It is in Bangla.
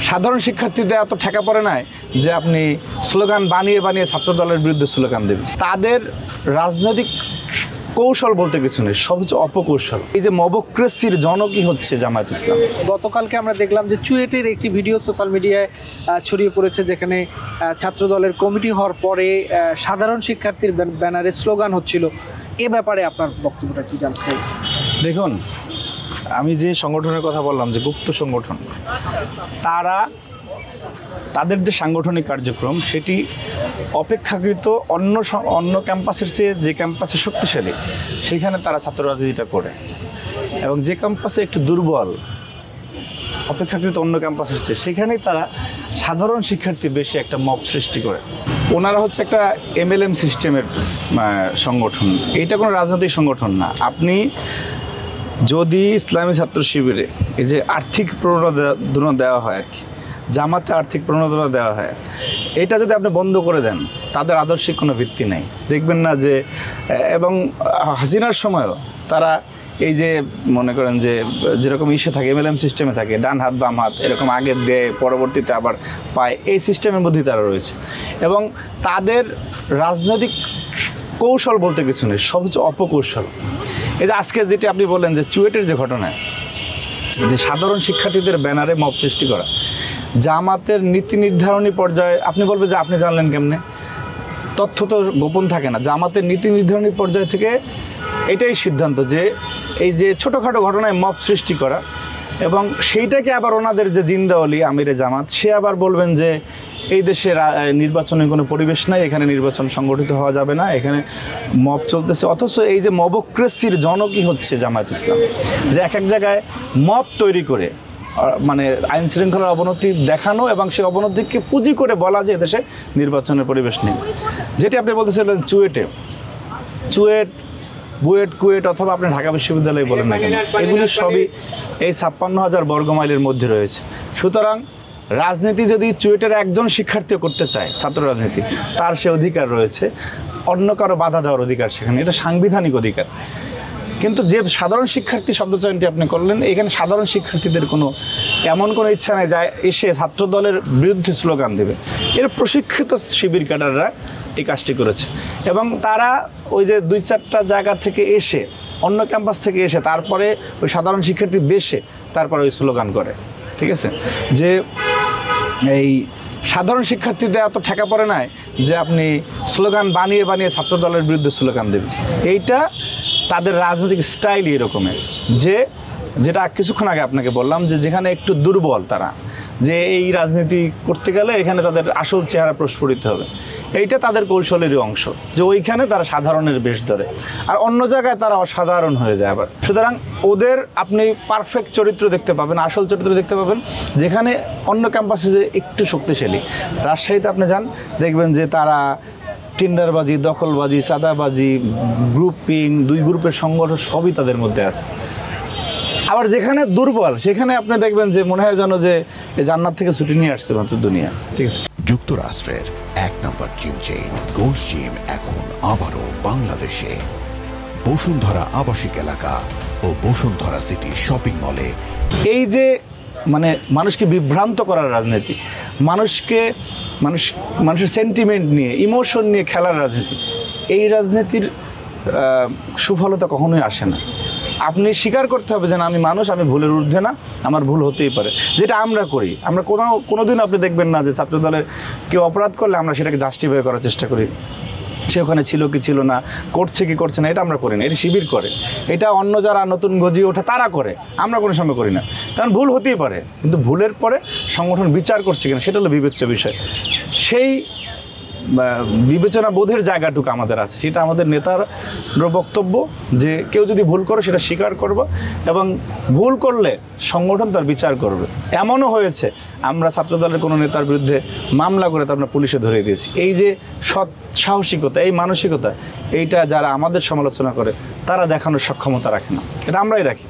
সাধারণ শিক্ষার্থীদের এত ঠেকা পড়ে নাই যে আপনি স্লোগান বানিয়ে বানিয়ে ছাত্রদলের বিরুদ্ধে স্লোগান দেবেন। তাদের রাজনৈতিক কৌশল বলতে কিছু নেই, সব হচ্ছে অপকৌশল। এই যে মবক্রেসির জনকই হচ্ছে জামায়াত ইসলাম। গতকালকে আমরা দেখলাম যে চুয়েটের একটি ভিডিও সোশ্যাল মিডিয়ায় ছড়িয়ে পড়েছে, যেখানে ছাত্রদলের কমিটি হওয়ার পরে সাধারণ শিক্ষার্থীর ব্যানারে স্লোগান হচ্ছিল। এ ব্যাপারে আপনার বক্তব্যটা কি জানতে চাই? দেখুন, আমি যে সংগঠনের কথা বললাম যে গুপ্ত সংগঠন, তাদের যে সাংগঠনিক কার্যক্রম সেটি অপেক্ষাকৃত অন্য ক্যাম্পাসের চেয়ে যে ক্যাম্পাসে শক্তিশালী সেখানে তারা ছাত্র রাজনীতিটা করে, এবং যে ক্যাম্পাসে একটু দুর্বল অপেক্ষাকৃত অন্য ক্যাম্পাসের চেয়ে সেখানেই তারা সাধারণ শিক্ষার্থী বেশি একটা মব সৃষ্টি করে। ওনারা হচ্ছে একটা MLM সিস্টেমের সংগঠন, এটা কোনো রাজনৈতিক সংগঠন না। আপনি যদি ইসলামী ছাত্র শিবিরে এই যে আর্থিক প্রণোদনা দেওয়া হয় আর কি, জামাতে আর্থিক প্রণোদনা দেওয়া হয়, এটা যদি আপনি বন্ধ করে দেন, তাদের আদর্শিক কোনো ভিত্তি নেই, দেখবেন না যে। এবং হাসিনার সময়ও তারা এই যে মনে করেন যে যেরকম ইসে থাকে MLM সিস্টেমে থাকে, ডান হাত বাম হাত এরকম আগে দেয় পরবর্তীতে আবার পায়, এই সিস্টেমের মধ্যেই তারা রয়েছে। এবং তাদের রাজনৈতিক কৌশল বলতে কিছু নেই, সব হচ্ছে অপকৌশল। এই যে আজকে যেটি আপনি বললেন যে চুয়েটের যে ঘটনায় যে সাধারণ শিক্ষার্থীদের ব্যানারে মব সৃষ্টি করা, জামাতের নীতি নির্ধারণী পর্যায়ে আপনি বলবেন যে আপনি জানলেন কেমনে, তথ্য তো গোপন থাকে না। জামাতের নীতি নির্ধারণী পর্যায় থেকে এটাই সিদ্ধান্ত যে এই যে ছোটোখাটো ঘটনায় মব সৃষ্টি করা, এবং সেইটাকে আবার ওনাদের যে জিন্দাওয়ালি আমিরে জামাত, সে আবার বলবেন যে এই দেশে নির্বাচনের কোনো পরিবেশ নাই, এখানে নির্বাচন সংগঠিত হওয়া যাবে না, এখানে মব চলতেছে। অথচ এই যে মবক্রেসির জনকই হচ্ছে জামায়াত ইসলাম, যে এক এক জায়গায় মব তৈরি করে মানে আইন শৃঙ্খলার অবনতি দেখানো এবং সেই অবনতিকে পুঁজি করে বলা যে এদেশে নির্বাচনের পরিবেশ নেই। যেটি আপনি বলতেছিলেন চুয়েট বুয়েট কুয়েট অথবা আপনি ঢাকা বিশ্ববিদ্যালয় বলেন না কেন, এগুলি সবই এই 56,000 বর্গমাইলের মধ্যে রয়েছে। সুতরাং রাজনীতি যদি চুয়েটের একজন শিক্ষার্থীও করতে চায়, ছাত্র রাজনীতি, তার সে অধিকার রয়েছে, অন্য কারো বাধা দেওয়ার অধিকার সেখানে, এটা সাংবিধানিক অধিকার। কিন্তু যে সাধারণ শিক্ষার্থী শব্দচয়নটি আপনি করলেন, এখানে সাধারণ শিক্ষার্থীদের এমন কোনো ইচ্ছা নেই যা এসে ছাত্র দলের বিরুদ্ধে স্লোগান দেবে। এর প্রশিক্ষিত শিবির ক্যাডাররা এই কাজটি করেছে, এবং তারা ওই যে 2-4টা জায়গা থেকে এসে, অন্য ক্যাম্পাস থেকে এসে তারপরে ওই সাধারণ শিক্ষার্থী বেশে তারপরে ওই স্লোগান করে। ঠিক আছে, যে এই সাধারণ শিক্ষার্থীদের এত ঠেকা পড়ে নাই যে আপনি স্লোগান বানিয়ে বানিয়ে ছাত্রদলের বিরুদ্ধে স্লোগান দেবেন। এইটা তাদের রাজনৈতিক স্টাইলই এরকমের, যেটা কিছুক্ষণ আগে আপনাকে বললাম যে যেখানে একটু দুর্বল তারা, যে এই রাজনীতি করতে গেলে এখানে তাদের আসল চেহারা প্রস্ফুটিত হবে, এইটা তাদের কৌশলেরই অংশ, যে ওইখানে তারা সাধারণের বেশ ধরে, আর অন্য জায়গায় তারা অসাধারণ হয়ে যায় আবার। সুতরাং ওদের আপনি পারফেক্ট চরিত্র দেখতে পাবেন, আসল চরিত্র দেখতে পাবেন যেখানে অন্য ক্যাম্পাসে যে একটু শক্তিশালী। রাজশাহীতে আপনি যান, দেখবেন যে তারা টেন্ডারবাজি, দখলবাজি, চাঁদাবাজি, গ্রুপিং, 2 গ্রুপের সংগঠন সবই তাদের মধ্যে আছে। আবার যেখানে দুর্বল সেখানে আপনি দেখবেন যে মনে হয় যেন যে জান্নাত থেকে ছুটি নিয়ে আসছে মাত্র দুনিয়া। ঠিক আছে, যুক্তরাষ্ট্রের 1 নম্বর জিম চেইন গোল্ড জিম এখন আবারও বাংলাদেশে বসুন্ধরা আবাসিক এলাকা ও বসুন্ধরা সিটি শপিং মলে। এই যে মানে মানুষকে বিভ্রান্ত করার রাজনীতি, মানুষের সেন্টিমেন্ট নিয়ে, ইমোশন নিয়ে খেলার রাজনীতি, এই রাজনীতির সুফলতা কখনোই আসে না। আপনি স্বীকার করতে হবে যে না, আমি মানুষ, আমি ভুলের ঊর্ধ্বে না, আমার ভুল হতেই পারে। যেটা আমরা করি, আমরা কোনোদিন আপনি দেখবেন না যে ছাত্রদলের কেউ অপরাধ করলে আমরা সেটাকে জাস্টিফাই করার চেষ্টা করি, সে ওখানে ছিল কি ছিল না, করছে কি করছে না, এটা আমরা করি না, এটা শিবির করে, এটা অন্য যারা নতুন গজিয়ে ওঠে তারা করে, আমরা কোনো সময় করি না। কারণ ভুল হতেই পারে, কিন্তু ভুলের পরে সংগঠন বিচার করছে কিনা সেটা হলো বিবেচ্য বিষয়। সেই বিবেচনা বোধের জায়গাটুকু আমাদের আছে, সেটা আমাদের নেতার বক্তব্য যে কেউ যদি ভুল করে সেটা স্বীকার করব, এবং ভুল করলে সংগঠন তার বিচার করবে। এমনও হয়েছে আমরা ছাত্রদলের কোনো নেতার বিরুদ্ধে মামলা করে আমরা পুলিশে ধরিয়ে দিয়েছি। এই যে সৎ সাহসিকতা, এই মানসিকতা, এইটা যারা আমাদের সমালোচনা করে তারা দেখানোর সক্ষমতা রাখে না, এটা আমরাই রাখি।